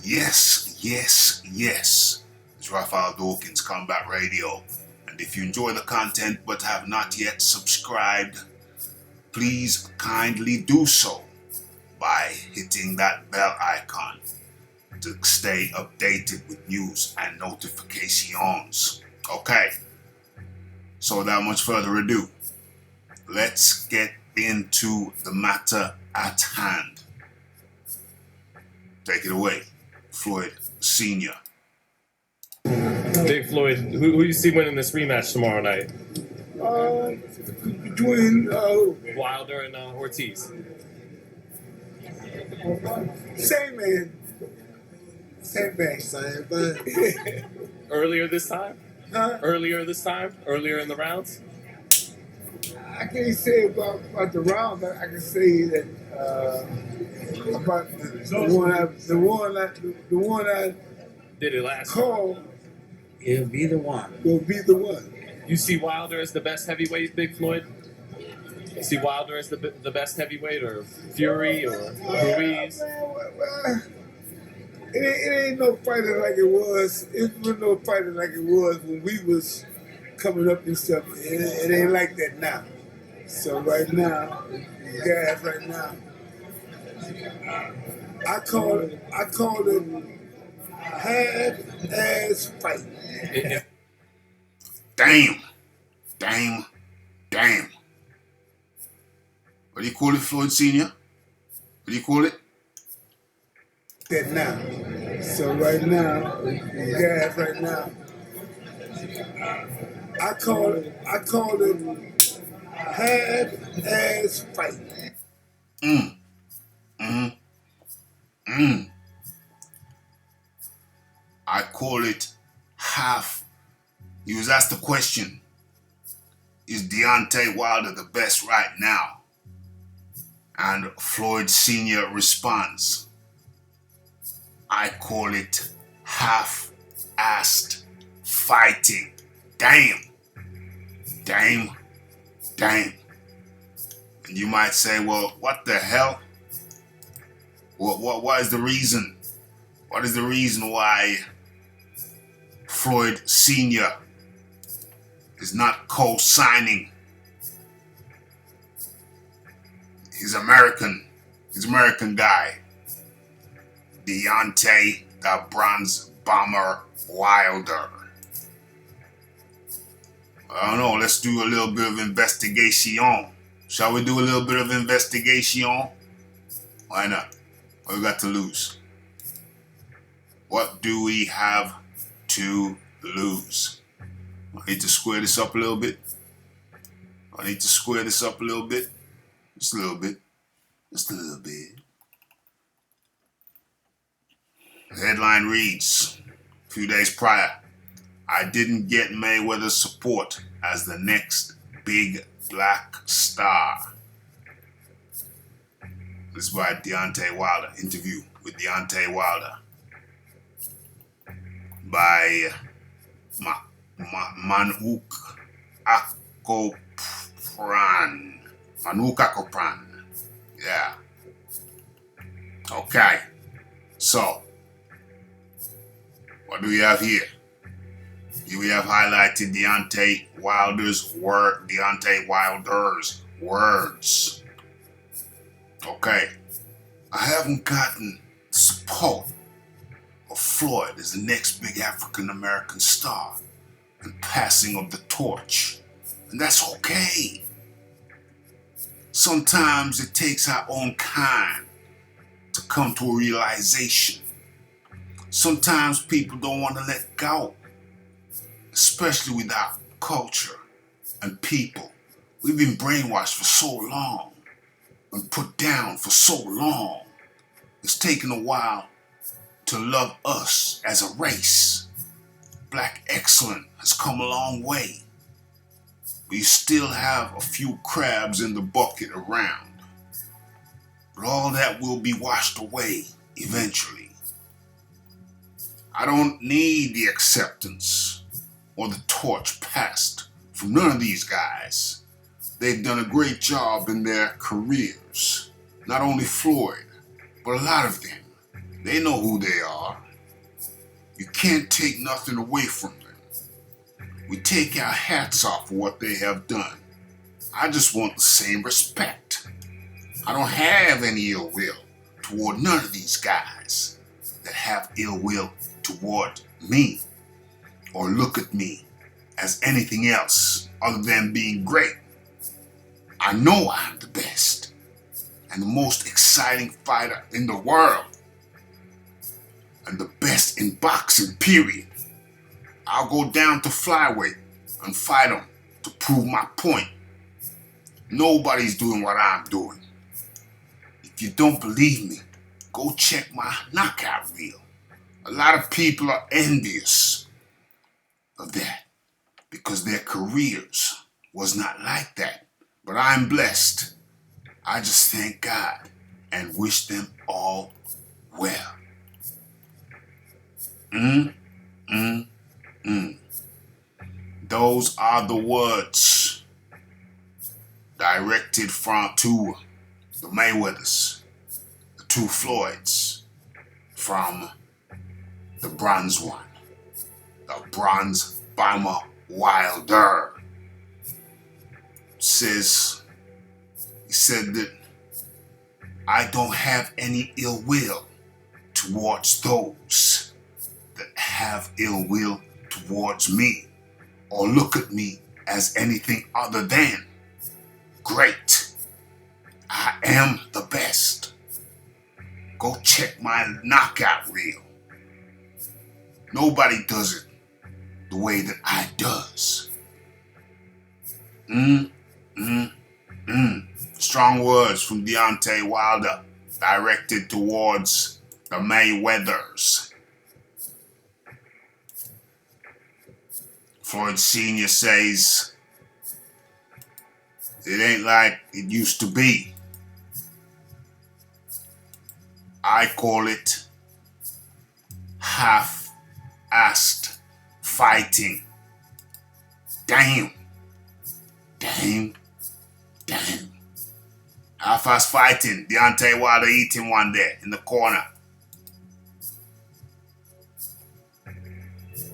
Yes. It's Raphael Dawkins, Combat Radio. And if you enjoy the content but have not yet subscribed, please kindly do so by hitting that bell icon to stay updated with news and notifications. Okay, so without much further ado, let's get into the matter at hand. Take it away, Floyd Sr. Big Floyd, who you see winning this rematch tomorrow night? Between Wilder and Ortiz. same man. Earlier this time? Huh? Earlier in the rounds? I can't say about the round, but I can say that about the one I Did it last? called He'll be the one. will be the one. You see Wilder as the best heavyweight, Big Floyd? You see Wilder as the best heavyweight, or Fury, or Ruiz? Well, it ain't no fighting like it was. It was no fighting like it was when we was coming up and stuff. It ain't like that now. So right now, guys, right now, I call it half-ass fight. Damn. What do you call it, Floyd Sr.? What do you call it? That now. So right now, guys, right now, I call it half-ass fight. I call it half. He was asked the question, is Deontay Wilder the best right now? And Floyd Sr. responds, I call it half-assed fighting. Damn. And you might say, well, what the hell? What is the reason? What is the reason why Floyd Sr. is not co-signing his American guy, Deontay the Bronze Bomber Wilder? I don't know, let's do a little bit of investigation. Shall we do a little bit of investigation? Why not? What we got to lose? What do we have to lose? I need to square this up a little bit. Just a little bit. The headline reads, a few days prior, I didn't get Mayweather's support as the next big black star. This is by Deontay Wilder. Interview with Deontay Wilder by Manuk Akopran. Yeah. Okay. So, what do we have here? Here we have highlighted Deontay Wilder's words. Okay. I haven't gotten support of Floyd as the next big African American star and passing of the torch. And that's okay. Sometimes it takes our own kind to come to a realization. Sometimes people don't want to let go, especially with our culture and people. We've been brainwashed for so long and put down for so long. It's taken a while to love us as a race. Black excellence has come a long way. We still have a few crabs in the bucket around, but all that will be washed away eventually. I don't need the acceptance or the torch passed from none of these guys. They've done a great job in their careers. Not only Floyd, but a lot of them. They know who they are. You can't take nothing away from them. We take our hats off for what they have done. I just want the same respect. I don't have any ill will toward none of these guys that have ill will toward me or look at me as anything else other than being great. I know I'm the best and the most exciting fighter in the world and the best in boxing, period. I'll go down to flyweight and fight them to prove my point. Nobody's doing what I'm doing. If you don't believe me, go check my knockout reel. A lot of people are envious of that because their careers was not like that. But I'm blessed. I just thank God and wish them all well. Those are the words directed to the Mayweathers, the two Floyds, from the bronze one, the bronze bomber Wilder. He said that I don't have any ill will towards those that have ill will towards me or look at me as anything other than great. I am the best. Go check my knockout reel. Nobody does it the way that I does. Strong words from Deontay Wilder directed towards the Mayweathers. Floyd Sr. says, it ain't like it used to be. I call it half-assed fighting. Damn. Half-assed fighting. Deontay Wilder eating one there in the corner.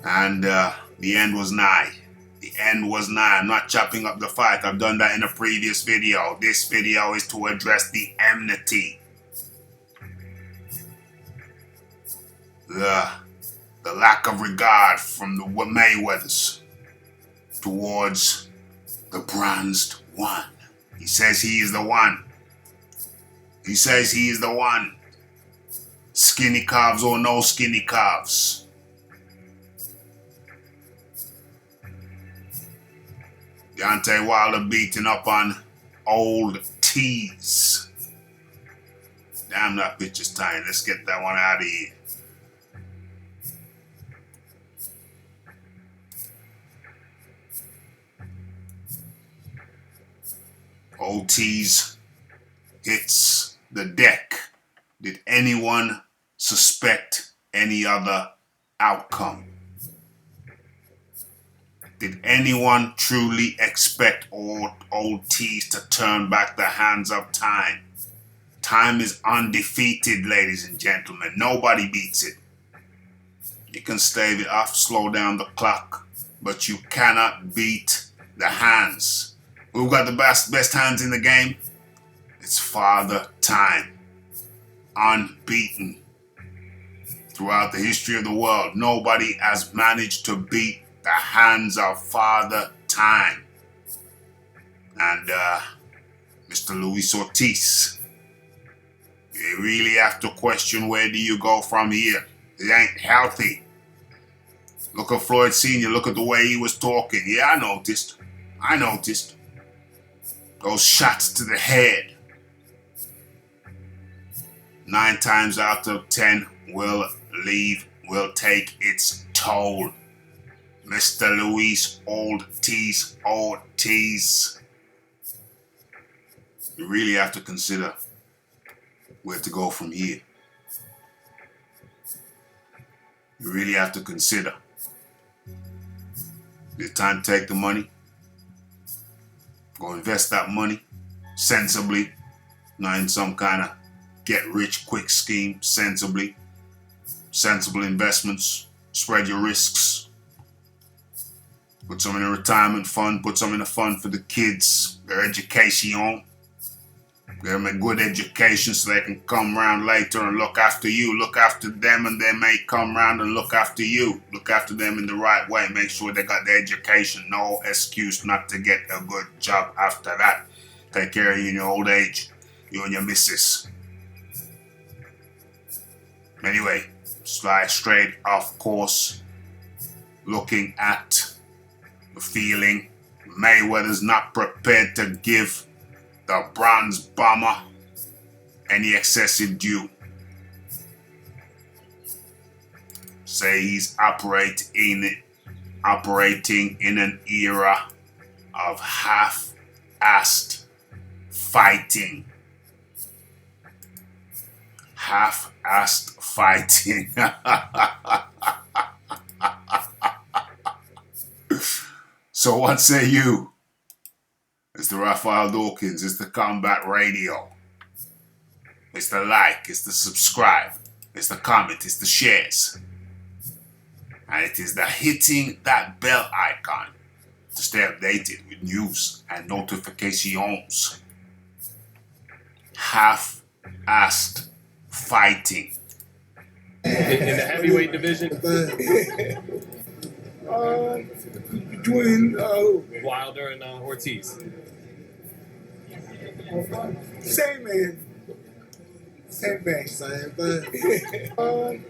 And the end was nigh. The end was nigh. I'm not chopping up the fight. I've done that in a previous video. This video is to address the enmity. The lack of regard from the Mayweathers towards the bronzed one. He says he is the one. He says he is the one. Skinny calves or no skinny calves. Deontay Wilder beating up on Ortiz. Damn, that picture's tiny. Let's get that one out of here. Ortiz hits the deck. Did anyone suspect any other outcome? Did anyone truly expect Ortiz to turn back the hands of time? Time is undefeated, ladies and gentlemen. Nobody beats it. You can stave it off, slow down the clock, but you cannot beat the hands. Who got the best hands in the game? It's Father Time. Unbeaten. Throughout the history of the world, nobody has managed to beat the hands of Father Time. And Mr. Luis Ortiz, you really have to question, where do you go from here? It ain't healthy. Look at Floyd Sr., look at the way he was talking. Yeah, I noticed. Those shots to the head, 9 times out of 10 will take its toll. Mr. Luis Ortiz. You really have to consider where to go from here. You really have to consider. It's time to take the money. Go invest that money sensibly, not in some kind of get-rich-quick scheme, sensibly. sensible investments, spread your risks. Put some in a retirement fund, put some in a fund for the kids, their education. Give them a good education so they can come around later and look after you. Look after them and they may come around and look after you. Look after them in the right way. Make sure they got their education. No excuse not to get a good job after that. Take care of you in your old age. You and your missus. Anyway, slide straight off course. Looking at the feeling. Mayweather's not prepared to give the bronze bomber any excessive due. Say he's operating in an era of half-assed fighting. Half-assed fighting. So what say you? It's the Raphael Dawkins, it's the Combat Radio. It's the like, it's the subscribe, it's the comment, it's the shares. And it is the hitting that bell icon to stay updated with news and notifications. Half-assed fighting. In the heavyweight division, Between Wilder and Ortiz. same man. Same thing. Same thing.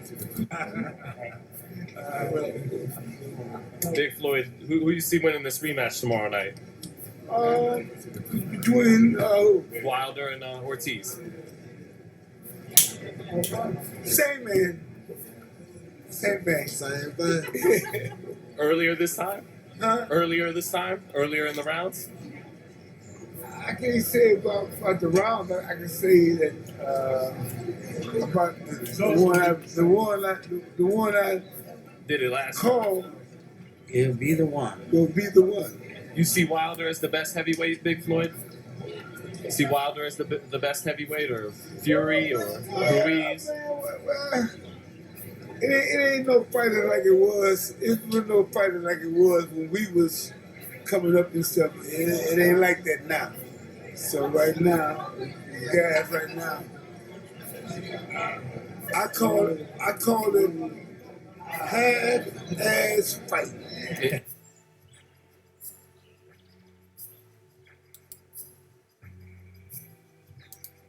Big Floyd, who you see winning this rematch tomorrow night? Between Wilder and Ortiz. same man. Same thing. Same thing. Earlier this time? Huh? Earlier this time? Earlier in the rounds? I can't say about the round, but I can say that about the one I Did it last? called It'll be the one. will be the one. You see Wilder as the best heavyweight, Big Floyd? You see Wilder as the best heavyweight, or Fury, or Ruiz? Well, it ain't no fighting like it was. It's been no fighting like it was when we was coming up and stuff. It ain't like that now. So right now, guys, right now, I call it half-ass fight.